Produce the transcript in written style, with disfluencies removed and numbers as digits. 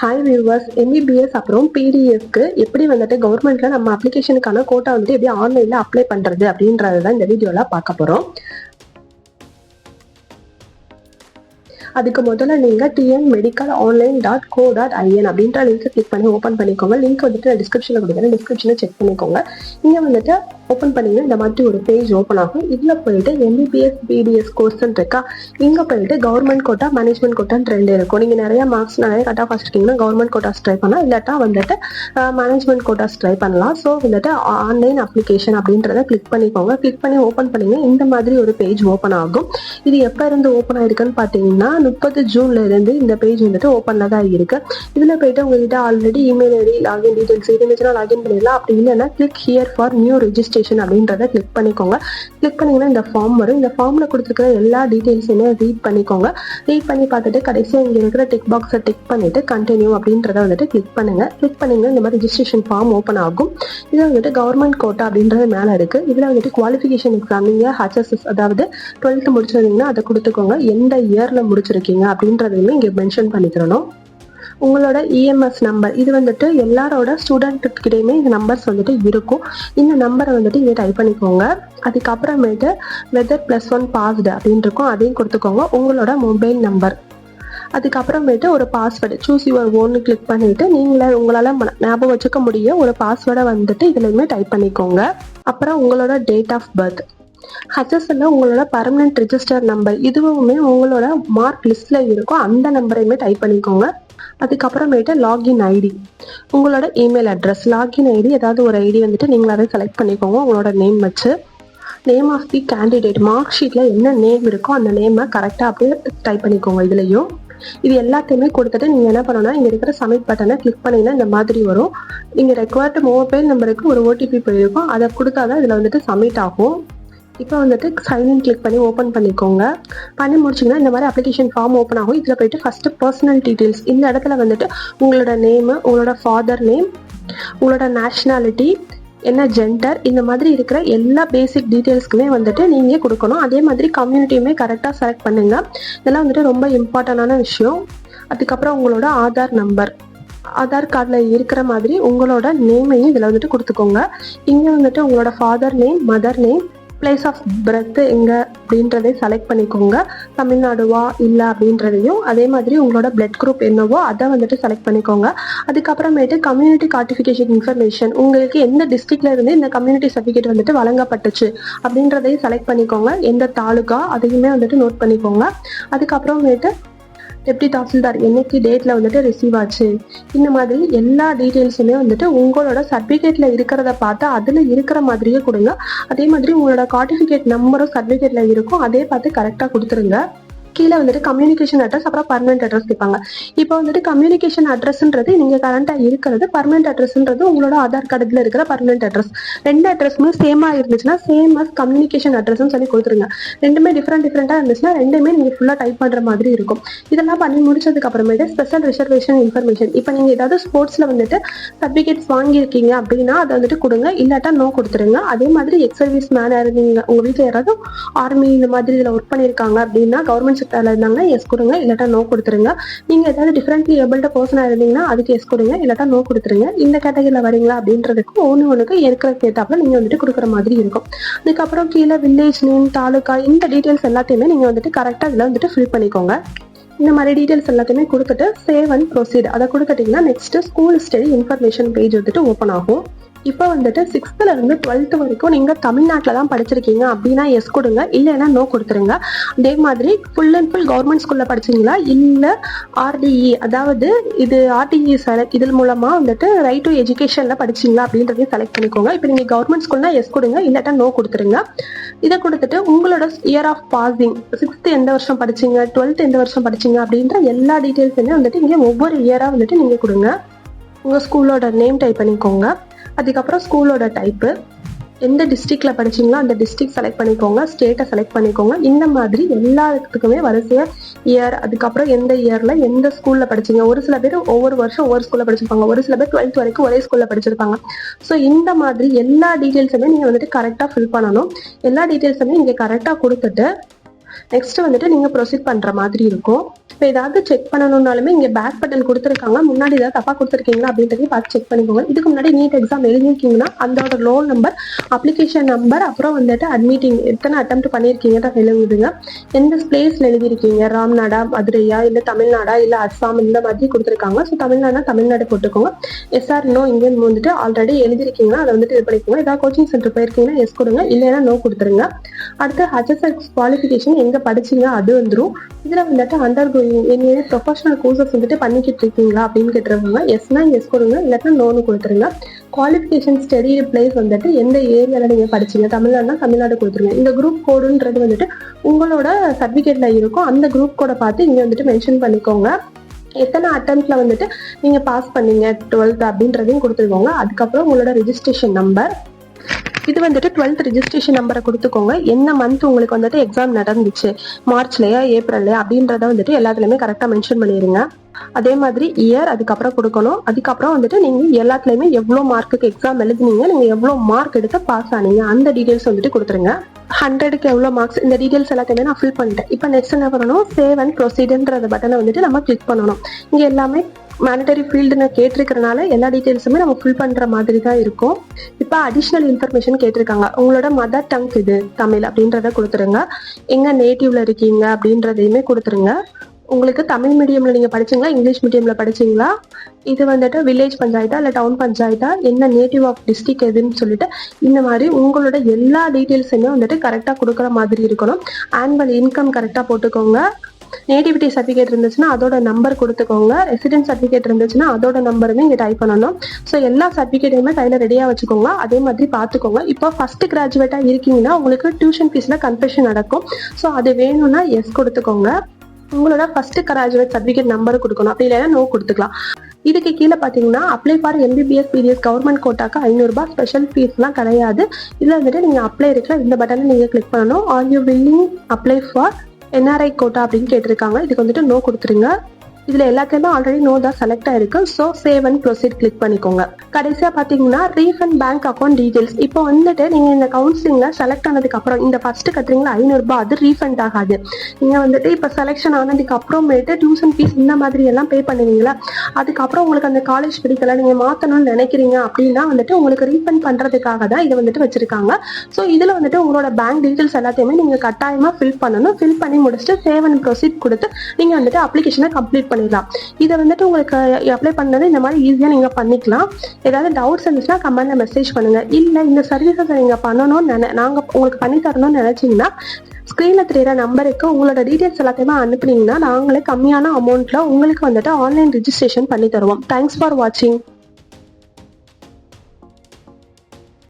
Hi viewers, MBBS அப்புறம் பிடிஎஸ்க்கு எப்படி வந்துட்டு கவர்மெண்ட்ல நம்ம அப்ளிகேஷனுக்கான கோட்டா வந்துட்டு எப்படி ஆன்லைன்ல அப்ளை பண்றது அப்படின்றது தான் இந்த வீடியோல பார்க்க போறோம். அதுக்கு முதல்ல நீங்க tnmedicalonline.co.in அப்படின்ற லிங்க் கிளிக் பண்ணி ஓப்பன் பண்ணிக்கோங்க. லிங்க் வந்துட்டு டிஸ்கிரிப்ஷன்ல கொடுக்குறேன், டிஸ்கிரிப்ஷனை செக் பண்ணிக்கோங்க. இங்க வந்துட்டு ஓப்பன் பண்ணீங்கன்னா இந்த மாதிரி ஒரு பேஜ் ஓப்பன் ஆகும். இதுல போயிட்டு எம்பிபிஎஸ் பிடிஎஸ் கோர்ஸ் இருக்கா, இங்க போயிட்டு கவர்மெண்ட் கோட்டா மேனேஜ்மெண்ட் கோட்டான்னு ரெண்டு இருக்கும். நீங்க நிறைய மார்க்ஸ் நிறைய கட் ஆஃப் வச்சிருக்கீங்கன்னா கவர்மெண்ட் கோட்டாஸ் ட்ரை பண்ணலாம், இல்லாட்டா வந்துட்டு மேனேஜ்மெண்ட் கோட்டாஸ் ட்ரை பண்ணலாம். ஸோ வந்துட்டு ஆன்லைன் அப்ளிகேஷன் அப்படின்றத கிளிக் பண்ணிக்கோங்க. கிளிக் பண்ணி ஓப்பன் பண்ணீங்கன்னா இந்த மாதிரி ஒரு பேஜ் ஓப்பன் ஆகும். இது எப்ப இருந்து ஓப்பன் ஆயிருக்குன்னு பாத்தீங்கன்னா 30 ஜூன்ல இருந்து இந்த பேஜ் வந்துட்டு ஓப்பன்ல தான் இருக்கு. இதுல போயிட்டு உங்ககிட்ட already email ID login details இருந்துச்சுன்னா லாகின் பண்ணிடலாம். அப்படி இல்லைன்னா click here for new registration அப்படின்றத கிளிக் பண்ணிக்கோங்க. கிளிக் பண்ணீங்கன்னா இந்த ஃபார்ம் வரும். இந்த ஃபார்ம்ல கொடுத்துருக்கிற எல்லா டீடைல்ஸுமே ரீட் பண்ணிக்கோங்க. ரீட் பண்ணி பார்த்துட்டு கடைசியா இங்க இருக்கிற டிக் பாக்ஸை டிக் பண்ணிட்டு கண்டினியூ அப்படின்றத வந்துட்டு கிளிக் பண்ணுங்க. கிளிக் பண்ணீங்கன்னா இந்த மாதிரி ரெஜிஸ்ட்ரேஷன் ஃபார்ம் ஓப்பன் ஆகும். இது வந்துட்டு கவர்மெண்ட் கோட்டா அப்படின்றது மேல இருக்கு. இதுல வந்துட்டு குவாலிஃபிகேஷன் எக்ஸாம் நீங்க HSS அதாவது 12th முடிச்சிருந்தீங்கன்னா அதை கொடுத்துக்கோங்க. எந்த இயர்ல முடிச்சிருக்கீங்க அப்படின்றதையுமே இங்க மென்ஷன் பண்ணிக்கிறணும். உங்களோட இஎம்எஸ் நம்பர் இது வந்துட்டு எல்லாரோட ஸ்டூடெண்ட் கிட்டயுமே இந்த நம்பர்ஸ் வந்துட்டு இருக்கும். இந்த நம்பரை வந்துட்டு இங்க டைப் பண்ணிக்கோங்க. அதுக்கப்புறமேட்டு வெதர் +1 பாஸ்டு அப்படின்னு இருக்கும், அதையும் கொடுத்துக்கோங்க. உங்களோட மொபைல் நம்பர், அதுக்கப்புறமேட்டு ஒரு பாஸ்வேர்டு சூஸ் யுவர் ஓன்னு கிளிக் பண்ணிட்டு உங்களால ஞாபகம் வச்சுக்க முடியும் ஒரு பாஸ்வேர்டை வந்துட்டு இதுலயுமே டைப் பண்ணிக்கோங்க. அப்புறம் உங்களோட டேட் ஆஃப் பர்த், HSL உங்களோட பர்மனன்ட் ரிஜிஸ்டர் நம்பர் இதுவுமே உங்களோட மார்க் லிஸ்ட்ல இருக்கும், அந்த நம்பரையுமே டைப் பண்ணிக்கோங்க. அதுக்கப்புறமேட்டு லாகின் ஐடி, உங்களோட இமெயில் அட்ரஸ், லாகின் ஐடி ஏதாவது ஒரு ஐடி வந்துட்டு நீங்களாவே செலக்ட் பண்ணிக்கோங்க. உங்களோட நேம் வச்சு name of the candidate, mark ஷீட்ல என்ன நேம் இருக்கோ அந்த நேமை கரெக்டா அப்படியே டைப் பண்ணிக்கோங்க. இதுலயும் இது எல்லாத்தையுமே கொடுத்துட்டு நீங்க என்ன பண்ணணும்னா இங்க இருக்கிற சப்மிட் பட்டனை கிளிக் பண்ணீங்கன்னா இந்த மாதிரி வரும். நீங்க ரெக்வயர்டு மொபைல் நம்பருக்கு ஒரு OTP போயிருக்கும், அதை கொடுத்தாதான் இதுல வந்துட்டு சப்மிட் ஆகும். இப்போ வந்துட்டு சைன்இன் கிளிக் பண்ணி ஓப்பன் பண்ணிக்கோங்க. பண்ணி முடிச்சிங்கன்னா இந்த மாதிரி அப்ளிகேஷன் ஃபார்ம் ஓப்பன் ஆகும். இதில் போயிட்டு ஃபர்ஸ்ட் பர்சனல் டீட்டெயில்ஸ், இந்த இடத்துல வந்துட்டு உங்களோட நேமு, உங்களோட ஃபாதர் நேம், உங்களோட நேஷ்னாலிட்டி என்ன, ஜெண்டர், இந்த மாதிரி இருக்கிற எல்லா பேசிக் டீட்டெயில்ஸ்க்குமே வந்துட்டு நீங்கள் கொடுக்கணும். அதே மாதிரி கம்யூனிட்டியுமே கரெக்டாக செலக்ட் பண்ணுங்க. இதெல்லாம் வந்துட்டு ரொம்ப இம்பார்ட்டண்டான விஷயம். அதுக்கப்புறம் உங்களோட ஆதார் நம்பர், ஆதார் கார்டில் இருக்கிற மாதிரி உங்களோட நேமையும் இதில் வந்துட்டு கொடுத்துக்கோங்க. இங்கே வந்துட்டு உங்களோட father name, mother name, place of birth எங்க அப்படின்றதை செலக்ட் பண்ணிக்கோங்க. தமிழ்நாடுவா இல்லை அப்படின்றதையும், அதே மாதிரி உங்களோட பிளட் குரூப் என்னவோ அதை வந்துட்டு செலக்ட் பண்ணிக்கோங்க. அதுக்கப்புறமேட்டு கம்யூனிட்டி கார்டிஃபிகேஷன் இன்ஃபர்மேஷன், உங்களுக்கு எந்த டிஸ்ட்ரிக்ட்ல இருந்து இந்த கம்யூனிட்டி சர்டிஃபிகேட் வந்துட்டு வழங்கப்பட்டுச்சு அப்படின்றதையும் செலக்ட் பண்ணிக்கோங்க. எந்த தாலுகா அதையுமே வந்துட்டு நோட் பண்ணிக்கோங்க. அதுக்கப்புறமேட்டு டெப்டி தாசில்தார் என்னைக்கு டேட்ல வந்துட்டு ரிசீவ் ஆச்சு, இந்த மாதிரி எல்லா டீட்டெயில்ஸுமே வந்துட்டு உங்களோட சர்டிஃபிகேட்ல இருக்கிறத பார்த்து அதுல இருக்கிற மாதிரியே கொடுங்க. அதே மாதிரி உங்களோட கார்டிஃபிகேட் நம்பரும் சர்டிஃபிகேட்ல இருக்கும், அதே பார்த்து கரெக்டா கொடுத்துருங்க. கீழே வந்துட்டு கம்யூனிகேஷன் அட்ரஸ் அப்புறம் பர்மனெண்ட் அட்ரஸ் கேட்பாங்க. இப்போ வந்துட்டு கம்யூனிகேஷன் அட்ரஸ்ன்றது நீங்க கரண்டா இருக்கிறது, பர்மனெண்ட் அட்ரஸ்ன்றது உங்களோட ஆதார் கார்டுல இருக்கிற பர்மனெண்ட் அட்ரஸ். ரெண்டு அட்ரஸுமே சேமா இருந்துச்சுன்னா சேம் அஸ் கம்யூனிகேஷன் அட்ரஸ்ன்னு சொல்லி கொடுத்துருங்க. ரெண்டுமே டிஃப்ரெண்டா இருந்துச்சுன்னா ரெண்டுமே நீங்க ஃபுல்லா டைப் பண்ற மாதிரி இருக்கும். இதெல்லாம் பண்ணி முடிச்சதுக்கு அப்புறமேட்டு ஸ்பெஷல் ரிசர்வேஷன் இன்ஃபர்மேஷன், இப்போ நீங்க ஏதாவது ஸ்போர்ட்ஸ்ல வந்துட்டு சர்டிஃபிகேட்ஸ் வாங்கியிருக்கீங்க அப்படின்னா அதை வந்துட்டு கொடுங்க, இல்லாட்டா நோ கொடுத்துருங்க. அதே மாதிரி எக்ஸ் சர்வீஸ் மேன் நீங்க உங்க வீட்டுல யாராவது ஆர்மி இந்த மாதிரி இதுல ஒர்க் பண்ணிருக்காங்க அப்படின்னா கவர்மெண்ட் இருந்தாங்க எஸ் கொடுங்க, இல்லாட்டா நோ கொடுத்துருங்க. நீங்க ஏதாவது டிஃபரெண்ட்லி ஏபிள்டு பர்சனா இருந்தீங்கன்னா அதுக்கு எஸ் கொடுங்க, இல்லாட்டா நோ கொடுத்துருங்க. இந்த கேட்டகரியில வரீங்களா அப்படின்றதுக்கு ஒண்ணுக்கு இருக்கிற ஏத்தாப்புல நீங்க வந்துட்டு கொடுக்குற மாதிரி இருக்கும். அதுக்கப்புறம் கீழே வில்லேஜ் நேம், தாலுகா, இந்த டீடைல்ஸ் எல்லாத்தையுமே நீங்க வந்துட்டு கரெக்டா இதுல வந்துட்டு ஃபில் பண்ணிக்கோங்க. இந்த மாதிரி டீடைல்ஸ் எல்லாத்தையுமே கொடுத்துட்டு சேவ் அண்ட் ப்ரொசீட் அதை கொடுத்துட்டீங்கன்னா next school study information page வந்துட்டு ஓப்பன் ஆகும். இப்போ வந்துட்டு 6th இருந்து 12th வரைக்கும் நீங்க தமிழ்நாட்டில் தான் படிச்சிருக்கீங்க அப்படின்னா எஸ் கொடுங்க, இல்லைன்னா நோ கொடுத்துருங்க. அதே மாதிரி ஃபுல் அண்ட் ஃபுல் கவர்மெண்ட் ஸ்கூல்ல படிச்சீங்களா இல்லை RDE அதாவது இது RTE செலக்ட் இதன் மூலமா வந்துட்டு ரைட் டு எஜுகேஷன்ல படிச்சீங்களா அப்படின்றதையும் செலக்ட் பண்ணிக்கோங்க. இப்போ நீங்க கவர்மெண்ட் ஸ்கூல்னா எஸ் கொடுங்க, இல்லாட்டா நோ கொடுத்துருங்க. இதை கொடுத்துட்டு உங்களோட இயர் ஆஃப் பாசிங், 6th எந்த வருஷம் படிச்சீங்க, 12th எந்த வருஷம் படிச்சீங்க அப்படின்ற எல்லா டீட்டெயில்ஸுமே வந்துட்டு இங்கே ஒவ்வொரு இயரா வந்துட்டு நீங்க கொடுங்க. உங்க ஸ்கூலோட நேம் டைப் பண்ணிக்கோங்க. அதுக்கப்புறம் ஸ்கூலோட டைப்பு, எந்த டிஸ்ட்ரிக்ட்ல படிச்சீங்களோ அந்த டிஸ்ட்ரிக்ட் செலக்ட் பண்ணிக்கோங்க, ஸ்டேட்டை செலக்ட் பண்ணிக்கோங்க. இந்த மாதிரி எல்லாத்துக்குமே வரிசையா இயர், அதுக்கப்புறம் எந்த இயர்ல எந்த ஸ்கூல்ல படிச்சீங்க. ஒரு சில பேர் ஒவ்வொரு வருஷம் ஒவ்வொரு ஸ்கூல்ல படிச்சிருப்பாங்க, ஒரு சில பேர் 12th வரைக்கும் ஒரே ஸ்கூல்ல படிச்சிருப்பாங்க. ஸோ இந்த மாதிரி எல்லா டீட்டெயில்ஸுமே நீங்க வந்துட்டு கரெக்டா ஃபில் பண்ணணும். எல்லா டீட்டெயில்ஸுமே நீங்க கரெக்டா கொடுத்துட்டு நெக்ஸ்ட் வந்துட்டு நீங்க ப்ரொசீட் பண்ற மாதிரி இருக்கும். இப்போ ஏதாவது செக் பண்ணணும்னாலுமே இங்க பேக் பட்டன் கொடுத்துருக்காங்க, முன்னாடி ஏதாவது தப்பா கொடுத்துருக்கீங்களா அப்படின்றதையும் பார்த்து செக் பண்ணிக்கோங்க. இதுக்கு முன்னாடி நீட் எக்ஸாம் எழுதிருக்கீங்கன்னா அதோட ரோல் நம்பர், அப்ளிகேஷன் நம்பர், அப்புறம் வந்துட்டு அட்மிட்டிங் எத்தனை அட்டெம்ப்ட் பண்ணியிருக்கீங்க எழுதுங்க. எந்த பிளேஸ்ல எழுதிருக்கீங்க, ராம்நாடா, மதுரையா, இல்ல தமிழ்நாடா, இல்ல அஸ்ஸாம், இந்த மாதிரி கொடுத்துருக்காங்க. ஸோ தமிழ்நாடுனா தமிழ்நாடு போட்டுக்கோங்க. எஸ்ஆர் நோ இங்கே வந்துட்டு ஆல்ரெடி எழுதிருக்கீங்கன்னா அதை வந்துட்டு இது பண்ணிக்கோங்க. ஏதாவது கோச்சிங் சென்டர் போயிருக்கீங்கன்னா எஸ் கொடுங்க, இல்லைன்னா நோ கொடுத்துருங்க. அடுத்து HSX குவாலிஃபிகேஷன் எங்க படிச்சீங்க அது வந்துடும். இதுல வந்துட்டு அண்டர் கோயிங் ப்ரொஃபஷனல் கோர்சஸ் வந்துட்டு பண்ணிக்கிட்டு இருக்கீங்களா அப்படின்னு கேட்டுருவாங்க. எஸ்னா எஸ் கொடுங்க, இல்லாட்டா நோன்னு கொடுத்துருங்க. குவாலிஃபிகேஷன் ஸ்டடி பிளேஸ் வந்துட்டு எந்த ஏரியால நீங்க படிச்சீங்க, தமிழ்நாடுனா தமிழ்நாடு கொடுத்துருங்க. இந்த குரூப் கோடுன்றது வந்துட்டு உங்களோட சர்டிபிகேட்ல இருக்கும், அந்த குரூப் கோடை பார்த்து இங்க வந்துட்டு மென்ஷன் பண்ணிக்கோங்க. எத்தனை அட்டெம்ப்ட்ல வந்துட்டு நீங்க பாஸ் பண்ணீங்க 12th அப்படின்றதையும் கொடுத்துருக்கோங்க. அதுக்கப்புறம் உங்களோட ரெஜிஸ்ட்ரேஷன் நம்பர், இது வந்துட்டு 12th ரெஜிஸ்ட்ரேஷன் நம்பரை கொடுத்துக்கோங்க. என்ன மந்த் உங்களுக்கு வந்துட்டு எக்ஸாம் நடந்துச்சு, மார்ச்லயா ஏப்ரல்லையா அப்படின்றத வந்துட்டு எல்லாத்துலயுமே கரெக்டா மென்ஷன் பண்ணிடுங்க. அதே மாதிரி இயர் அதுக்கப்புறம் கொடுக்கணும். அதுக்கப்புறம் வந்துட்டு நீங்க எல்லாத்துலயுமே எவ்வளவு மார்க்குக்கு எக்ஸாம் எழுதுனீங்க, நீங்க எவ்வளவு மார்க் எடுத்து பாஸ் ஆனீங்க அந்த டீடைல்ஸ் வந்துட்டு கொடுத்துருங்க. 100க்கு எவ்வளவு மார்க்ஸ், இந்த டீடைல்ஸ் எல்லாத்தையுமே நான் ஃபில் பண்ணிட்டேன். இப்போ நெக்ஸ்ட் என்ன பண்ணணும், சேவ் அண்ட் ப்ரொசீடுன்ற பட்டனை வந்துட்டு நம்ம கிளிக் பண்ணணும். இங்க எல்லாமே மேண்டட்டரி ஃபீல்டுன்னு கேட்டிருக்கிறனால எல்லா டீடைல்ஸுமே நம்ம ஃபில் பண்ற மாதிரி தான் இருக்கும். இப்போ அடிஷ்னல் இன்ஃபர்மேஷன் கேட்டிருக்காங்க. உங்களோட மதர் டங் இது தமிழ் அப்படின்றத கொடுத்துருங்க. எங்க நேட்டிவ்ல இருக்கீங்க அப்படின்றதையுமே கொடுத்துருங்க. உங்களுக்கு தமிழ் மீடியம்ல நீங்க படிச்சீங்களா, இங்கிலீஷ் மீடியம்ல படிச்சீங்களா, இது வந்துட்டு வில்லேஜ் பஞ்சாயத்தா இல்ல டவுன் பஞ்சாயத்தா, என்ன நேட்டிவ் ஆஃப் டிஸ்ட்ரிக்ட் எதுன்னு சொல்லிட்டு இந்த மாதிரி உங்களோட எல்லா டீடைல்ஸுமே வந்துட்டு கரெக்டா கொடுக்குற மாதிரி இருக்கணும். ஆனுவல் இன்கம் கரெக்டா போட்டுக்கோங்க. நேட்டிவிட்டி சர்டிஃபிகேட் இருந்துச்சுன்னா அதோட நம்பர் கொடுத்துக்கோங்க. ரெசிடென்ட் சர்டிஃபிகேட் இருந்துச்சுன்னா அதோட நம்பருமே இங்க டைப் பண்ணணும். ஸோ எல்லா சர்டிஃபிகேட்டையுமே கையில ரெடியா வச்சுக்கோங்க. அதே மாதிரி பார்த்துக்கோங்க. இப்போ ஃபர்ஸ்ட் கிராஜுவேட்டா இருக்கீங்கன்னா உங்களுக்கு டியூஷன் ஃபீஸ்ல கன்செஷன் நடக்கும். ஸோ அது வேணும்னா எஸ் கொடுத்துக்கோங்க. உங்களோட ஃபர்ஸ்ட் கிராஜுவேட் சர்டிஃபிகேட் நம்பர் கொடுக்கணும், அப்படி இல்லைன்னா நோ கொடுத்துக்கலாம். இதுக்கு கீழே பார்த்தீங்கன்னா apply for MBBS BDS government கோட்டாக்கு 500 ரூபாய் ஸ்பெஷல் ஃபீஸ்லாம் கிடையாது. இதில் வந்துட்டு நீங்கள் அப்ளை இருக்கிற இந்த பட்டனை நீங்கள் கிளிக் பண்ணணும். Are you willing apply for NRI quota அப்படின்னு கேட்டிருக்காங்க. இதுக்கு வந்துட்டு நோ கொடுத்துருங்க. இதுல எல்லாத்தையுமே ஆல்ரெடி நோ தான் செலக்ட் ஆயிருக்கு. So save and proceed click பண்ணிக்கோங்க. கடைசியா பாத்தீங்கன்னா ரீஃபண்ட் பேங்க் அக்கௌண்ட் டீடைல்ஸ். இப்போ வந்துட்டு நீங்க இந்த கவுன்சிலிங்ல செலக்ட் ஆனதுக்கு அப்புறம் இந்த ஃபர்ஸ்ட் கட்டுறீங்களா 500 ரூபாய், அது ரீஃபண்ட் ஆகாது. நீங்க வந்துட்டு இப்ப செலக்ஷன் ஆனதுக்கு அப்புறமேட்டு டியூஷன் ஃபீஸ் இந்த மாதிரி எல்லாம் பே பண்ணுவீங்களா, அதுக்கப்புறம் உங்களுக்கு அந்த காலேஜ் படிக்கல நீங்க மாத்தணும்னு நினைக்கிறீங்க அப்படின்னா வந்துட்டு உங்களுக்கு ரீஃபண்ட் பண்றதுக்காக தான் இதை வந்துட்டு வச்சிருக்காங்க. ஸோ இதுல வந்துட்டு உங்களோட பேங்க் டீடைல்ஸ் எல்லாத்தையுமே நீங்க கட்டாயமா ஃபில் பண்ணணும். ஃபில் பண்ணி முடிச்சுட்டு சேவ் அண்ட் ப்ரொசீட் கொடுத்து நீங்க வந்துட்டு அப்ளிகேஷனை கம்ப்ளீட் பண்ணிடலாம். இதை வந்துட்டு உங்களுக்கு அப்ளை பண்ணது இந்த மாதிரி ஈஸியா நீங்க பண்ணிக்கலாம். ஏதாவது டவுட்ஸ் இருந்துச்சுன்னா கமெண்ட்ல மெசேஜ் பண்ணுங்க. இல்ல இந்த சர்வீசஸ் நீங்க பண்ணணும்னு நாங்க உங்களுக்கு பண்ணி தரணும்னு நினைச்சீங்கன்னா ஸ்கிரீன்ல தெரியற நம்பருக்கு உங்களோட டீடைல்ஸ் எல்லாத்தையுமே அனுப்புனீங்கன்னா நாங்களே கம்மியான அமௌண்ட்ல உங்களுக்கு வந்துட்டு ஆன்லைன் ரெஜிஸ்ட்ரேஷன் பண்ணி தருவோம். தேங்க்ஸ் ஃபார் வாட்சிங்.